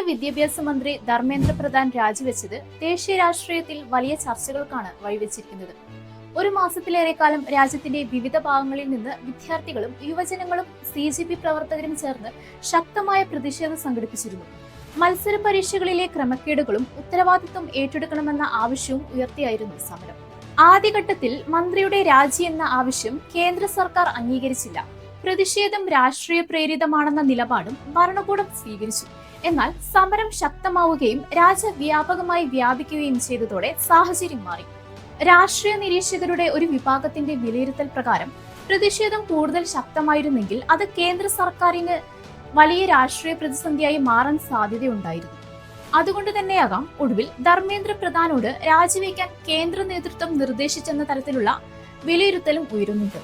വിദ്യാഭ്യാസ മന്ത്രി ധർമ്മേന്ദ്ര പ്രധാൻ രാജിവെച്ചത് ദേശീയ രാഷ്ട്രീയത്തിൽ വലിയ ചർച്ചകൾക്കാണ് വഴിവെച്ചിരിക്കുന്നത്. ഒരു മാസത്തിലേറെ കാലം രാജ്യത്തിന്റെ വിവിധ ഭാഗങ്ങളിൽ നിന്ന് വിദ്യാർത്ഥികളും യുവജനങ്ങളും CJP പ്രവർത്തകരും ചേർന്ന് ശക്തമായ പ്രതിഷേധം സംഘടിപ്പിച്ചിരുന്നു. മത്സര പരീക്ഷകളിലെ ക്രമക്കേടുകളും ഉത്തരവാദിത്വം ഏറ്റെടുക്കണമെന്ന ആവശ്യവും ഉയർത്തിയായിരുന്നു സമരം. ആദ്യഘട്ടത്തിൽ മന്ത്രിയുടെ രാജി എന്ന ആവശ്യം കേന്ദ്ര സർക്കാർ അംഗീകരിച്ചില്ല. പ്രതിഷേധം രാഷ്ട്രീയ പ്രേരിതമാണെന്ന നിലപാടും ഭരണകൂടം സ്വീകരിച്ചു. എന്നാൽ സമരം ശക്തമാവുകയും രാജ്യവ്യാപകമായി വ്യാപിക്കുകയും ചെയ്തതോടെ സാഹചര്യം മാറി. രാഷ്ട്രീയ നിരീക്ഷകരുടെ ഒരു വിഭാഗത്തിന്റെ വിലയിരുത്തൽ പ്രകാരം പ്രതിഷേധം കൂടുതൽ ശക്തമായിരുന്നെങ്കിൽ അത് കേന്ദ്ര സർക്കാരിന് വലിയ രാഷ്ട്രീയ പ്രതിസന്ധിയായി മാറാൻ സാധ്യതയുണ്ടായിരുന്നു. അതുകൊണ്ട് തന്നെയാകാം ഒടുവിൽ ധർമ്മേന്ദ്ര പ്രധാനോട് രാജിവെക്കാൻ കേന്ദ്ര നേതൃത്വം നിർദ്ദേശിച്ചെന്ന തരത്തിലുള്ള വിലയിരുത്തലും ഉയരുന്നുണ്ട്.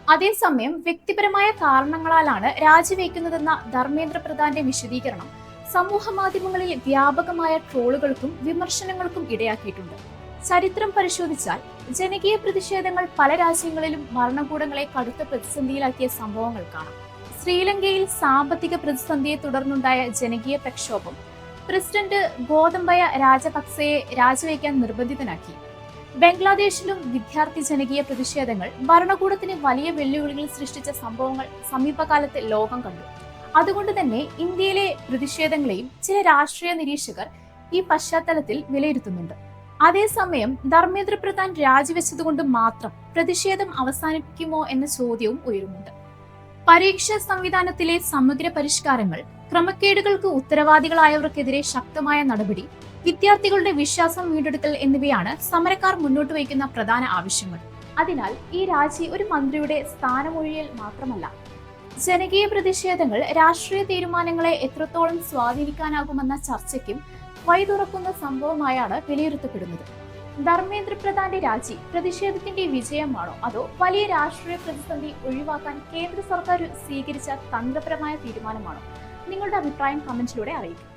അതേസമയം വ്യക്തിപരമായ കാരണങ്ങളാലാണ് രാജിവെക്കുന്നതെന്ന ധർമ്മേന്ദ്ര പ്രധാന്റെ വിശദീകരണം സമൂഹ മാധ്യമങ്ങളിൽ വ്യാപകമായ ട്രോളുകൾക്കും വിമർശനങ്ങൾക്കും ഇടയാക്കിയിട്ടുണ്ട്. ചരിത്രം പരിശോധിച്ചാൽ ജനകീയ പ്രതിഷേധങ്ങൾ പല രാജ്യങ്ങളിലും ഭരണകൂടങ്ങളെ കടുത്ത പ്രതിസന്ധിയിലാക്കിയ സംഭവങ്ങൾ കാണാം. ശ്രീലങ്കയിൽ സാമ്പത്തിക പ്രതിസന്ധിയെ തുടർന്നുണ്ടായ ജനകീയ പ്രക്ഷോഭം പ്രസിഡന്റ് ഗോതബയ രാജപക്സെയെ രാജിവെക്കാൻ നിർബന്ധിതനാക്കി. ബംഗ്ലാദേശിലും വിദ്യാർത്ഥി ജനകീയ പ്രതിഷേധങ്ങൾ ഭരണകൂടത്തിന് വലിയ വെല്ലുവിളികൾ സൃഷ്ടിച്ച സംഭവങ്ങൾ സമീപകാലത്ത് ലോകം കണ്ടു. അതുകൊണ്ട് തന്നെ ഇന്ത്യയിലെ പ്രതിഷേധങ്ങളെയും ചില രാഷ്ട്രീയ നിരീക്ഷകർ ഈ പശ്ചാത്തലത്തിൽ വിലയിരുത്തുന്നുണ്ട്. അതേസമയം ധർമ്മേന്ദ്ര പ്രധാൻ രാജിവെച്ചതുകൊണ്ട് മാത്രം പ്രതിഷേധം അവസാനിപ്പിക്കുമോ എന്ന ചോദ്യവും ഉയരുന്നുണ്ട്. പരീക്ഷാ സംവിധാനത്തിലെ സമഗ്ര പരിഷ്കാരങ്ങൾ, ക്രമക്കേടുകൾക്ക് ഉത്തരവാദികളായവർക്കെതിരെ ശക്തമായ നടപടി, വിദ്യാർത്ഥികളുടെ വിശ്വാസം വീണ്ടെടുക്കൽ എന്നിവയാണ് സമരക്കാർ മുന്നോട്ട് വയ്ക്കുന്ന പ്രധാന ആവശ്യങ്ങൾ. അതിനാൽ ഈ രാജി ഒരു മന്ത്രിയുടെ സ്ഥാനമൊഴിയൽ മാത്രമല്ല, ജനകീയ പ്രതിഷേധങ്ങൾ രാഷ്ട്രീയ തീരുമാനങ്ങളെ എത്രത്തോളം സ്വാധീനിക്കാനാകുമെന്ന ചർച്ചയ്ക്കും വഴി തുറക്കുന്ന സംഭവമായാണ് വിലയിരുത്തപ്പെടുന്നത്. ധർമ്മേന്ദ്ര പ്രധാന്റെ രാജി പ്രതിഷേധത്തിന്റെ വിജയമാണോ അതോ വലിയ രാഷ്ട്രീയ പ്രതിസന്ധി ഒഴിവാക്കാൻ കേന്ദ്ര സർക്കാർ സ്വീകരിച്ച തന്ത്രപരമായ തീരുമാനമാണോ? നിങ്ങളുടെ അഭിപ്രായം കമന്റിലൂടെ അറിയിക്കുക.